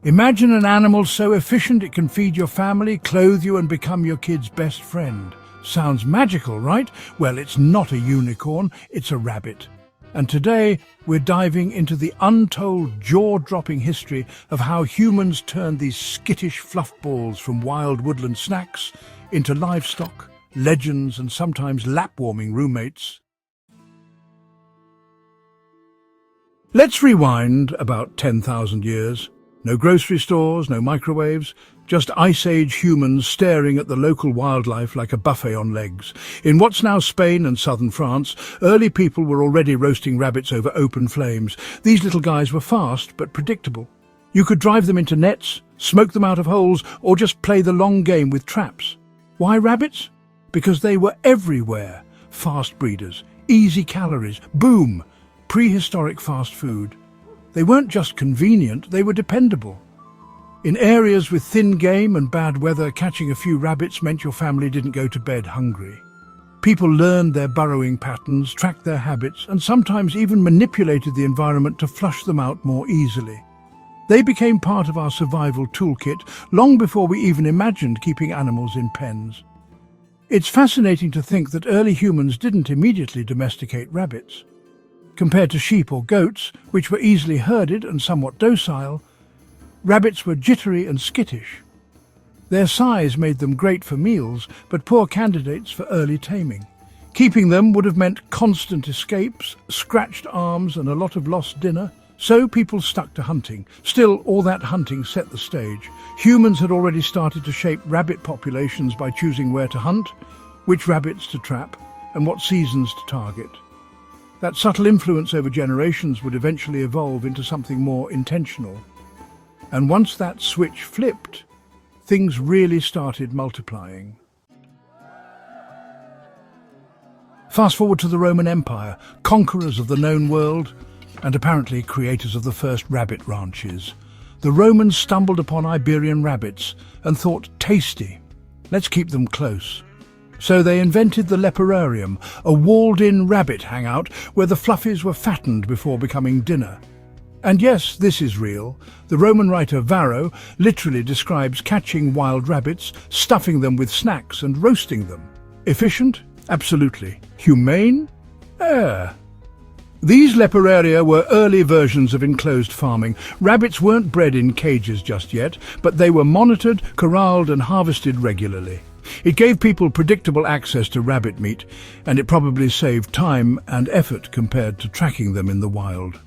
Imagine an animal so efficient it can feed your family, clothe you and become your kid's best friend. Sounds magical, right? Well, it's not a unicorn, it's a rabbit. And today, we're diving into the untold, jaw-dropping history of how humans turned these skittish fluffballs from wild woodland snacks into livestock, legends and sometimes lap-warming roommates. Let's rewind about 10,000 years. No grocery stores, no microwaves, just Ice Age humans staring at the local wildlife like a buffet on legs. In what's now Spain and southern France, early people were already roasting rabbits over open flames. These little guys were fast but predictable. You could drive them into nets, smoke them out of holes, or just play the long game with traps. Why rabbits? Because they were everywhere. Fast breeders, easy calories, boom, prehistoric fast food. They weren't just convenient, they were dependable. In areas with thin game and bad weather, catching a few rabbits meant your family didn't go to bed hungry. People learned their burrowing patterns, tracked their habits, and sometimes even manipulated the environment to flush them out more easily. They became part of our survival toolkit long before we even imagined keeping animals in pens. It's fascinating to think that early humans didn't immediately domesticate rabbits. Compared to sheep or goats, which were easily herded and somewhat docile, rabbits were jittery and skittish. Their size made them great for meals, but poor candidates for early taming. Keeping them would have meant constant escapes, scratched arms and a lot of lost dinner, so people stuck to hunting. Still, all that hunting set the stage. Humans had already started to shape rabbit populations by choosing where to hunt, which rabbits to trap, and what seasons to target. That subtle influence over generations would eventually evolve into something more intentional. And once that switch flipped, things really started multiplying. Fast forward to the Roman Empire, conquerors of the known world, and apparently creators of the first rabbit ranches. The Romans stumbled upon Iberian rabbits and thought, tasty, let's keep them close. So they invented the leporarium, a walled-in rabbit hangout where the fluffies were fattened before becoming dinner. And yes, this is real. The Roman writer Varro literally describes catching wild rabbits, stuffing them with snacks and roasting them. Efficient? Absolutely. Humane? These leporaria were early versions of enclosed farming. Rabbits weren't bred in cages just yet, but they were monitored, corralled and harvested regularly. It gave people predictable access to rabbit meat, and it probably saved time and effort compared to tracking them in the wild.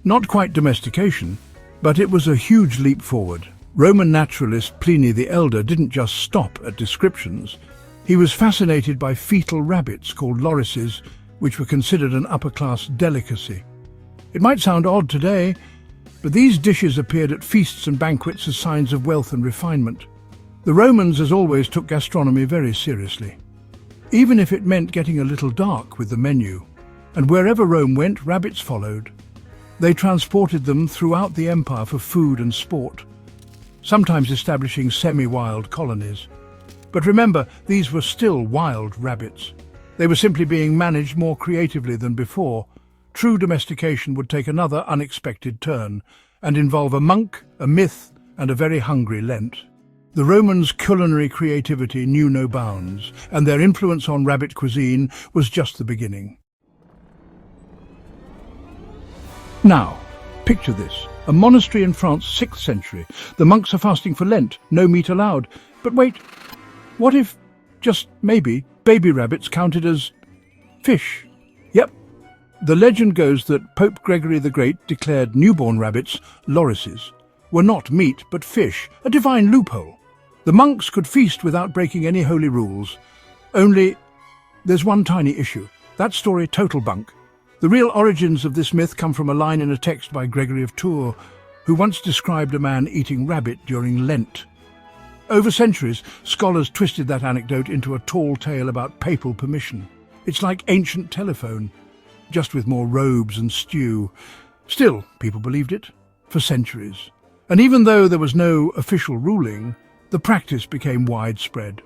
Not quite domestication, but it was a huge leap forward. Roman naturalist Pliny the Elder didn't just stop at descriptions. He was fascinated by fetal rabbits called lorises, which were considered an upper-class delicacy. It might sound odd today, but these dishes appeared at feasts and banquets as signs of wealth and refinement. The Romans, as always, took gastronomy very seriously, even if it meant getting a little dark with the menu. And wherever Rome went, rabbits followed. They transported them throughout the empire for food and sport, sometimes establishing semi-wild colonies. But remember, these were still wild rabbits. They were simply being managed more creatively than before. True domestication would take another unexpected turn and involve a monk, a myth, and a very hungry Lent. The Romans' culinary creativity knew no bounds, and their influence on rabbit cuisine was just the beginning. Now, picture this. A monastery in France, 6th century. The monks are fasting for Lent, no meat allowed. But wait, what if, just maybe, baby rabbits counted as fish? Yep. The legend goes that Pope Gregory the Great declared newborn rabbits, lorises, were not meat but fish, a divine loophole. The monks could feast without breaking any holy rules. Only, there's one tiny issue. That story, total bunk. The real origins of this myth come from a line in a text by Gregory of Tours, who once described a man eating rabbit during Lent. Over centuries, scholars twisted that anecdote into a tall tale about papal permission. It's like ancient telephone, just with more robes and stew. Still, people believed it, for centuries. And even though there was no official ruling, the practice became widespread.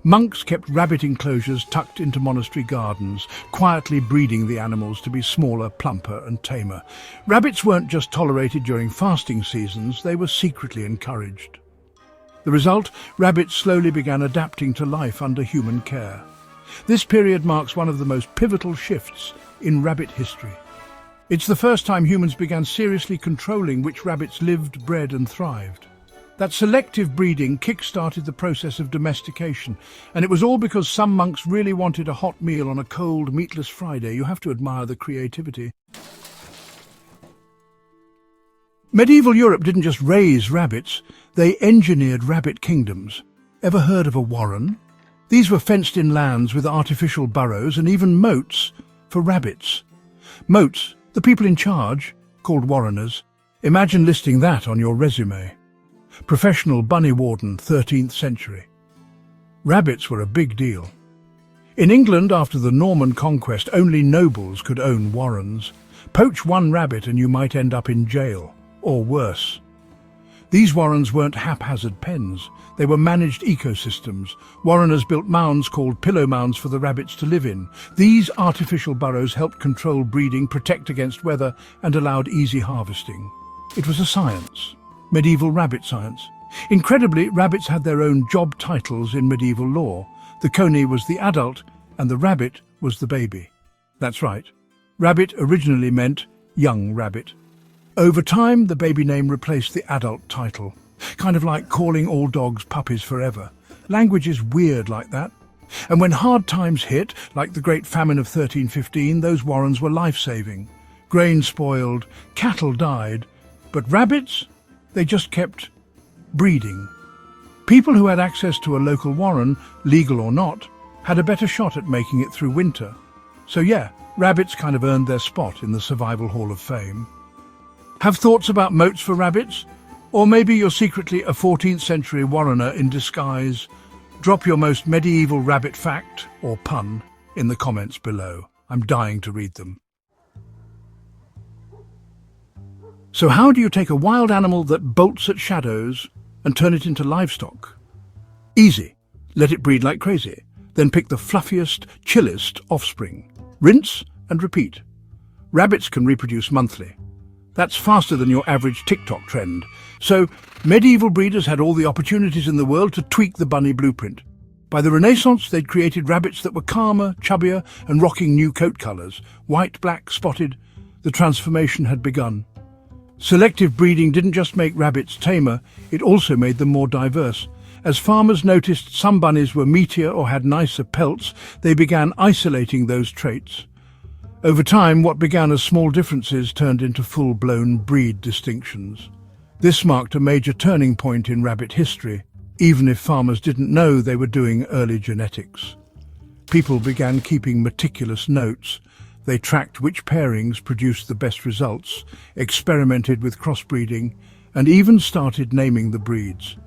Monks kept rabbit enclosures tucked into monastery gardens, quietly breeding the animals to be smaller, plumper and tamer. Rabbits weren't just tolerated during fasting seasons, they were secretly encouraged. The result, rabbits slowly began adapting to life under human care. This period marks one of the most pivotal shifts in rabbit history. It's the first time humans began seriously controlling which rabbits lived, bred and thrived. That selective breeding kick-started the process of domestication, and it was all because some monks really wanted a hot meal on a cold, meatless Friday. You have to admire the creativity. Medieval Europe didn't just raise rabbits, they engineered rabbit kingdoms. Ever heard of a warren? These were fenced-in lands with artificial burrows and even moats for rabbits. Moats, the people in charge, called warreners. Imagine listing that on your resume. Professional bunny warden, 13th century. Rabbits were a big deal. In England, after the Norman conquest, only nobles could own warrens. Poach one rabbit and you might end up in jail, or worse. These warrens weren't haphazard pens. They were managed ecosystems. Warreners built mounds called pillow mounds for the rabbits to live in. These artificial burrows helped control breeding, protect against weather, and allowed easy harvesting. It was a science. Medieval rabbit science. Incredibly, rabbits had their own job titles in medieval law. The coney was the adult and the rabbit was the baby. That's right. Rabbit originally meant young rabbit. Over time, the baby name replaced the adult title. Kind of like calling all dogs puppies forever. Language is weird like that. And when hard times hit, like the Great Famine of 1315, those warrens were life-saving. Grain spoiled, cattle died, but rabbits? They just kept breeding. People who had access to a local warren, legal or not, had a better shot at making it through winter. So yeah, rabbits kind of earned their spot in the Survival Hall of Fame. Have thoughts about moats for rabbits? Or maybe you're secretly a 14th century warrener in disguise? Drop your most medieval rabbit fact, or pun, in the comments below. I'm dying to read them. So how do you take a wild animal that bolts at shadows and turn it into livestock? Easy. Let it breed like crazy. Then pick the fluffiest, chillest offspring. Rinse and repeat. Rabbits can reproduce monthly. That's faster than your average TikTok trend. So medieval breeders had all the opportunities in the world to tweak the bunny blueprint. By the Renaissance, they'd created rabbits that were calmer, chubbier and rocking new coat colours. White, black, spotted. The transformation had begun. Selective breeding didn't just make rabbits tamer, it also made them more diverse. As farmers noticed some bunnies were meatier or had nicer pelts, they began isolating those traits. Over time, what began as small differences turned into full-blown breed distinctions. This marked a major turning point in rabbit history, even if farmers didn't know they were doing early genetics. People began keeping meticulous notes. They tracked which pairings produced the best results, experimented with crossbreeding, and even started naming the breeds.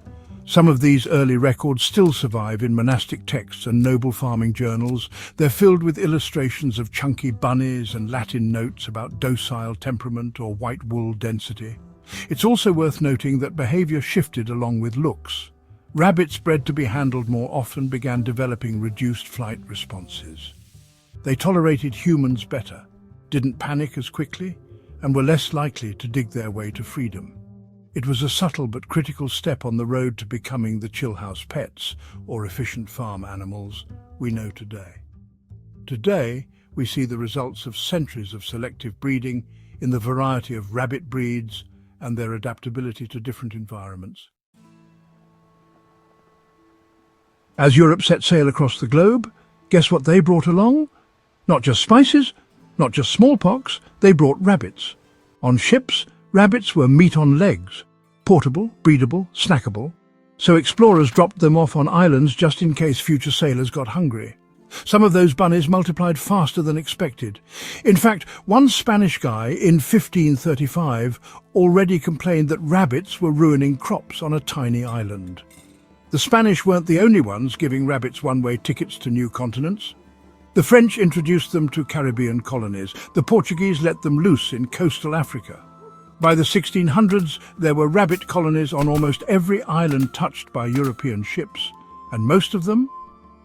Some of these early records still survive in monastic texts and noble farming journals. They're filled with illustrations of chunky bunnies and Latin notes about docile temperament or white wool density. It's also worth noting that behavior shifted along with looks. Rabbits bred to be handled more often began developing reduced flight responses. They tolerated humans better, didn't panic as quickly, and were less likely to dig their way to freedom. It was a subtle but critical step on the road to becoming the chillhouse pets, or efficient farm animals, we know today. Today, we see the results of centuries of selective breeding in the variety of rabbit breeds and their adaptability to different environments. As Europe set sail across the globe, guess what they brought along? Not just spices, not just smallpox, they brought rabbits. On ships, rabbits were meat on legs, portable, breedable, snackable. So explorers dropped them off on islands just in case future sailors got hungry. Some of those bunnies multiplied faster than expected. In fact, one Spanish guy in 1535 already complained that rabbits were ruining crops on a tiny island. The Spanish weren't the only ones giving rabbits one-way tickets to new continents. The French introduced them to Caribbean colonies. The Portuguese let them loose in coastal Africa. By the 1600s, there were rabbit colonies on almost every island touched by European ships, and most of them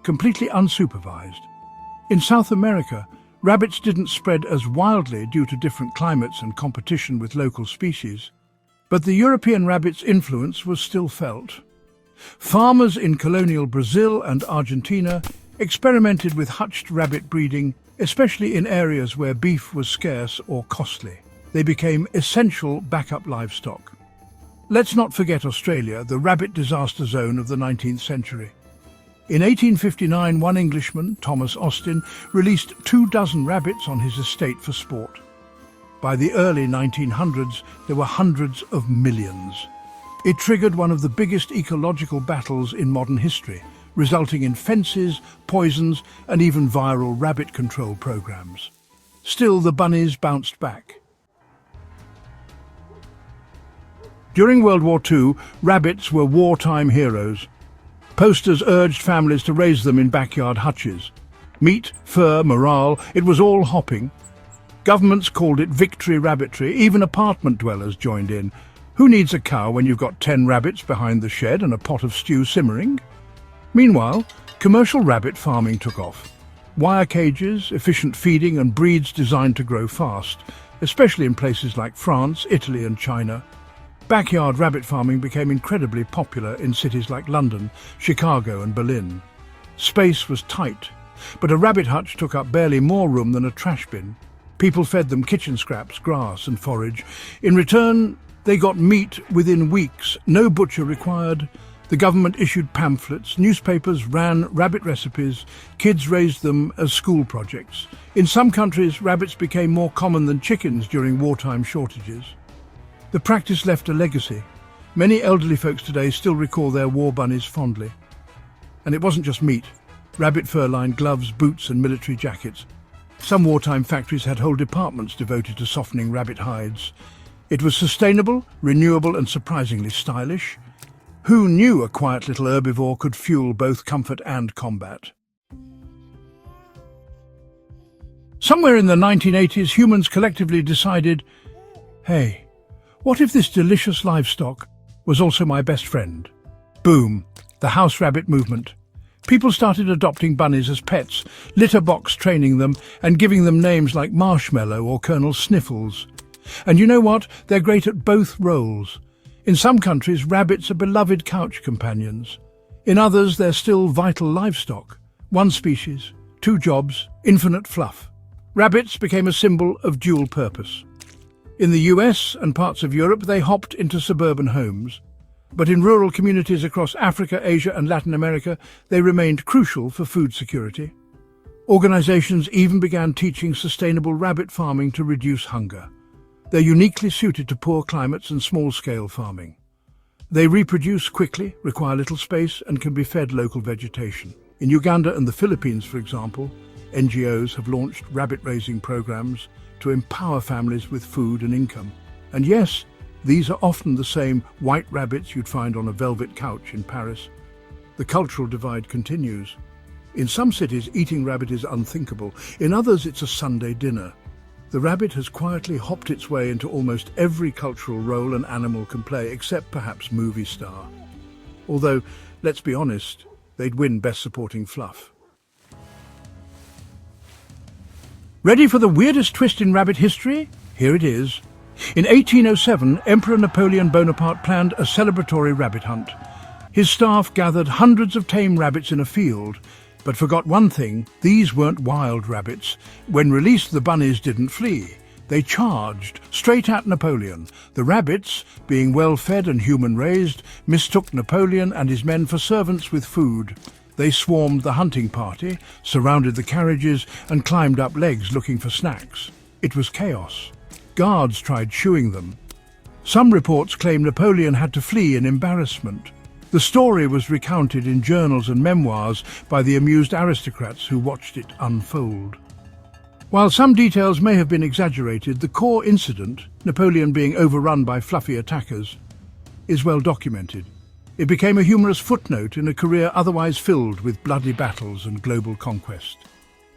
completely unsupervised. In South America, rabbits didn't spread as wildly due to different climates and competition with local species. But the European rabbit's influence was still felt. Farmers in colonial Brazil and Argentina experimented with hutched rabbit breeding, especially in areas where beef was scarce or costly. They became essential backup livestock. Let's not forget Australia, the rabbit disaster zone of the 19th century. In 1859, one Englishman, Thomas Austin, released 24 rabbits on his estate for sport. By the early 1900s, there were hundreds of millions. It triggered one of the biggest ecological battles in modern history, resulting in fences, poisons, and even viral rabbit control programs. Still, the bunnies bounced back. During World War II, rabbits were wartime heroes. Posters urged families to raise them in backyard hutches. Meat, fur, morale, it was all hopping. Governments called it victory rabbitry, even apartment dwellers joined in. Who needs a cow when you've got 10 rabbits behind the shed and a pot of stew simmering? Meanwhile, commercial rabbit farming took off. Wire cages, efficient feeding and breeds designed to grow fast, especially in places like France, Italy and China. Backyard rabbit farming became incredibly popular in cities like London, Chicago and Berlin. Space was tight, but a rabbit hutch took up barely more room than a trash bin. People fed them kitchen scraps, grass and forage. In return, they got meat within weeks, no butcher required. The government issued pamphlets, newspapers ran rabbit recipes, kids raised them as school projects. In some countries, rabbits became more common than chickens during wartime shortages. The practice left a legacy. Many elderly folks today still recall their war bunnies fondly. And it wasn't just meat. Rabbit fur-lined gloves, boots and military jackets. Some wartime factories had whole departments devoted to softening rabbit hides. It was sustainable, renewable and surprisingly stylish. Who knew a quiet little herbivore could fuel both comfort and combat? Somewhere in the 1980s, humans collectively decided, hey, what if this delicious livestock was also my best friend? Boom, the house rabbit movement. People started adopting bunnies as pets, litter box training them and giving them names like Marshmallow or Colonel Sniffles. And you know what? They're great at both roles. In some countries, rabbits are beloved couch companions. In others, they're still vital livestock. One species, two jobs, infinite fluff. Rabbits became a symbol of dual purpose. In the US and parts of Europe, they hopped into suburban homes. But in rural communities across Africa, Asia and Latin America, they remained crucial for food security. Organizations even began teaching sustainable rabbit farming to reduce hunger. They're uniquely suited to poor climates and small-scale farming. They reproduce quickly, require little space, and can be fed local vegetation. In Uganda and the Philippines, for example, NGOs have launched rabbit-raising programs to empower families with food and income. And yes, these are often the same white rabbits you'd find on a velvet couch in Paris. The cultural divide continues. In some cities, eating rabbit is unthinkable. In others, it's a Sunday dinner. The rabbit has quietly hopped its way into almost every cultural role an animal can play, except perhaps movie star. Although, let's be honest, they'd win Best Supporting Fluff. Ready for the weirdest twist in rabbit history? Here it is. In 1807, Emperor Napoleon Bonaparte planned a celebratory rabbit hunt. His staff gathered hundreds of tame rabbits in a field, but forgot one thing: these weren't wild rabbits. When released, the bunnies didn't flee. They charged straight at Napoleon. The rabbits, being well-fed and human-raised, mistook Napoleon and his men for servants with food. They swarmed the hunting party, surrounded the carriages and climbed up legs looking for snacks. It was chaos. Guards tried shooing them. Some reports claim Napoleon had to flee in embarrassment. The story was recounted in journals and memoirs by the amused aristocrats who watched it unfold. While some details may have been exaggerated, the core incident, Napoleon being overrun by fluffy attackers, is well documented. It became a humorous footnote in a career otherwise filled with bloody battles and global conquest.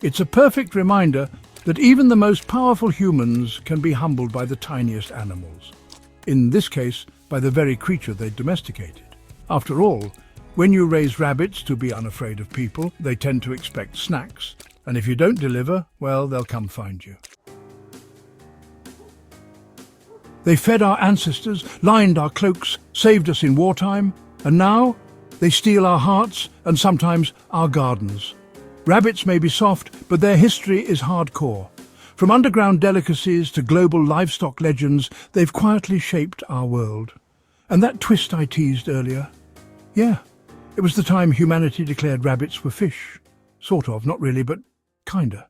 It's a perfect reminder that even the most powerful humans can be humbled by the tiniest animals. In this case, by the very creature they domesticated. After all, When you raise rabbits to be unafraid of people, they tend to expect snacks. And if you don't deliver, well, they'll come find you. They fed our ancestors, lined our cloaks, saved us in wartime, and now they steal our hearts and sometimes our gardens. Rabbits may be soft, but their history is hardcore. From underground delicacies to global livestock legends, they've quietly shaped our world. And that twist I teased earlier? Yeah, it was the time humanity declared rabbits were fish. Sort of, not really, but kinda.